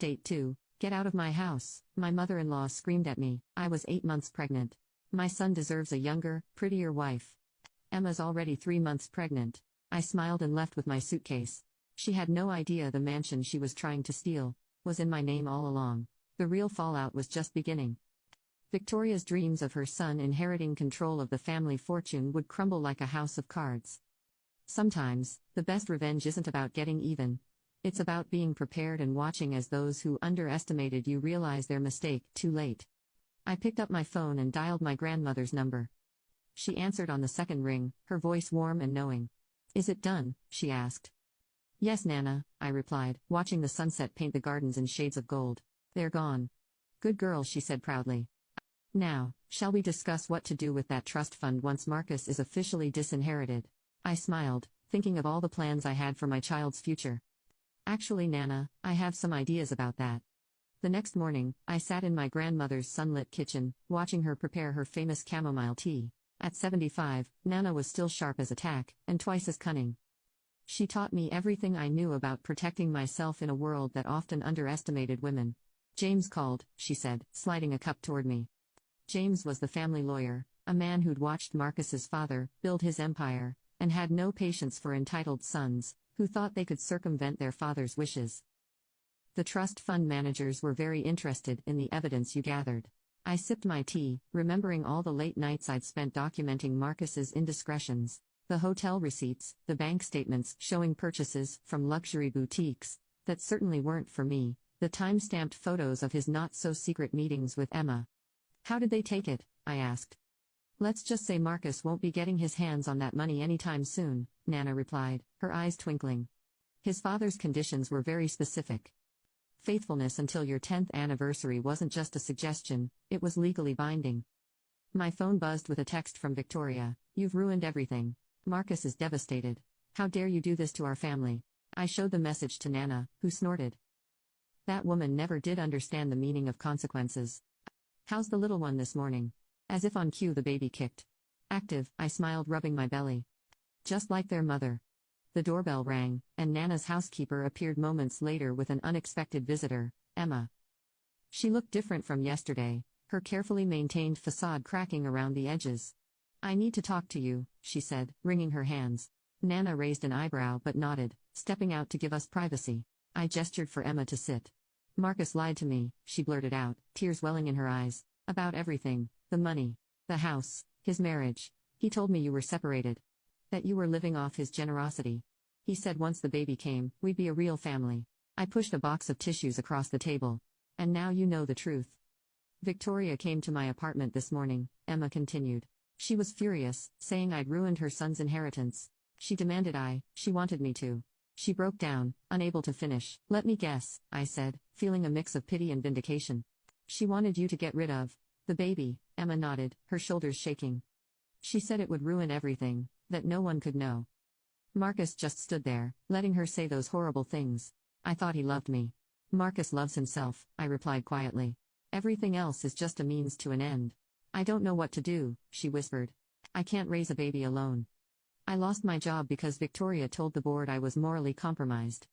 Date 2. Get out of my house, my mother-in-law screamed at me. I was 8 months pregnant. My son deserves a younger, prettier wife. Emma's already 3 months pregnant. I smiled and left with my suitcase. She had no idea the mansion she was trying to steal was in my name all along. The real fallout was just beginning. Victoria's dreams of her son inheriting control of the family fortune would crumble like a house of cards. Sometimes, the best revenge isn't about getting even. It's about being prepared and watching as those who underestimated you realize their mistake too late. I picked up my phone and dialed my grandmother's number. She answered on the second ring, her voice warm and knowing. Is it done? She asked. Yes, Nana, I replied, watching the sunset paint the gardens in shades of gold. They're gone. Good girl, she said proudly. Now, shall we discuss what to do with that trust fund once Marcus is officially disinherited? I smiled, thinking of all the plans I had for my child's future. Actually, Nana, I have some ideas about that. The next morning, I sat in my grandmother's sunlit kitchen, watching her prepare her famous chamomile tea. At 75, Nana was still sharp as a tack, and twice as cunning. She taught me everything I knew about protecting myself in a world that often underestimated women. James called, she said, sliding a cup toward me. James was the family lawyer, a man who'd watched Marcus's father build his empire, and had no patience for entitled sons, who thought they could circumvent their father's wishes. The trust fund managers were very interested in the evidence you gathered. I sipped my tea, remembering all the late nights I'd spent documenting Marcus's indiscretions. The hotel receipts, the bank statements showing purchases from luxury boutiques that certainly weren't for me, the time-stamped photos of his not-so-secret meetings with Emma. How did they take it? I asked. Let's just say Marcus won't be getting his hands on that money anytime soon, Nana replied, her eyes twinkling. His father's conditions were very specific. Faithfulness until your 10th anniversary wasn't just a suggestion, it was legally binding. My phone buzzed with a text from Victoria. You've ruined everything. Marcus is devastated. How dare you do this to our family? I showed the message to Nana, who snorted. That woman never did understand the meaning of consequences. How's the little one this morning? As if on cue, the baby kicked. Active, I smiled, rubbing my belly. Just like their mother. The doorbell rang, and Nana's housekeeper appeared moments later with an unexpected visitor, Emma. She looked different from yesterday, her carefully maintained facade cracking around the edges. I need to talk to you, she said, wringing her hands. Nana raised an eyebrow but nodded, stepping out to give us privacy. I gestured for Emma to sit. Marcus lied to me, she blurted out, tears welling in her eyes. About everything, the money, the house, his marriage. He told me you were separated. That you were living off his generosity. He said once the baby came, we'd be a real family. I pushed a box of tissues across the table. And now you know the truth. Victoria came to my apartment this morning, Emma continued. She was furious, saying I'd ruined her son's inheritance. She demanded she wanted me to. She broke down, unable to finish. Let me guess, I said, feeling a mix of pity and vindication. She wanted you to get rid of the baby, Emma nodded, her shoulders shaking. She said it would ruin everything, that no one could know. Marcus just stood there, letting her say those horrible things. I thought he loved me. Marcus loves himself, I replied quietly. Everything else is just a means to an end. I don't know what to do, she whispered. I can't raise a baby alone. I lost my job because Victoria told the board I was morally compromised.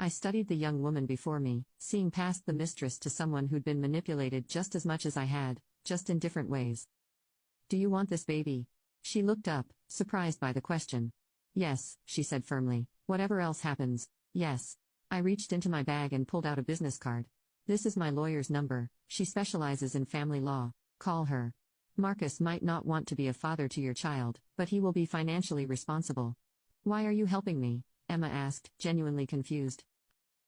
I studied the young woman before me, seeing past the mistress to someone who'd been manipulated just as much as I had, just in different ways. Do you want this baby? She looked up, surprised by the question. Yes, she said firmly. Whatever else happens, yes. I reached into my bag and pulled out a business card. This is my lawyer's number. She specializes in family law. Call her. Marcus might not want to be a father to your child, but he will be financially responsible. Why are you helping me? Emma asked, genuinely confused.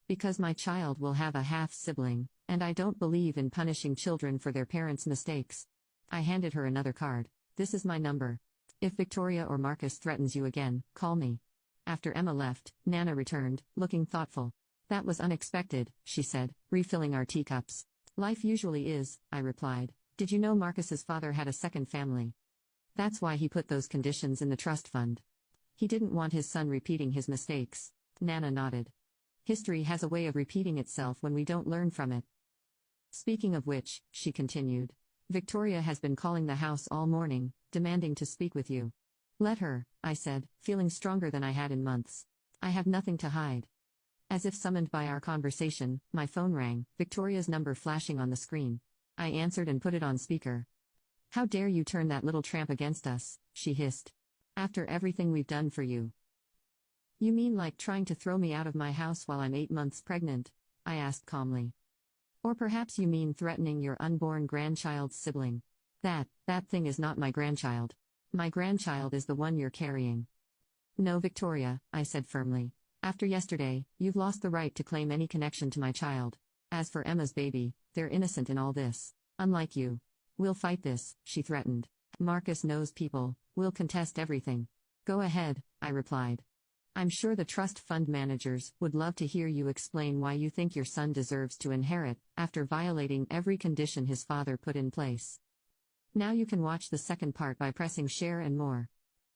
Because my child will have a half-sibling, and I don't believe in punishing children for their parents' mistakes. I handed her another card. This is my number. If Victoria or Marcus threatens you again, call me. After Emma left, Nana returned, looking thoughtful. That was unexpected, she said, refilling our teacups. Life usually is, I replied. Did you know Marcus's father had a second family? That's why he put those conditions in the trust fund. He didn't want his son repeating his mistakes. Nana nodded. History has a way of repeating itself when we don't learn from it. Speaking of which, she continued, Victoria has been calling the house all morning, demanding to speak with you. Let her, I said, feeling stronger than I had in months. I have nothing to hide. As if summoned by our conversation, my phone rang, Victoria's number flashing on the screen. I answered and put it on speaker. "How dare you turn that little tramp against us," she hissed. "After everything we've done for you." "You mean like trying to throw me out of my house while I'm 8 months pregnant?" I asked calmly. "Or perhaps you mean threatening your unborn grandchild's sibling. That thing is not my grandchild. My grandchild is the one you're carrying." "No, Victoria," I said firmly. "After yesterday, you've lost the right to claim any connection to my child. As for Emma's baby, they're innocent in all this. Unlike you. We'll fight this," she threatened. "Marcus knows people, we'll contest everything." "Go ahead," I replied. "I'm sure the trust fund managers would love to hear you explain why you think your son deserves to inherit, after violating every condition his father put in place." Now you can watch the second part by pressing share and more.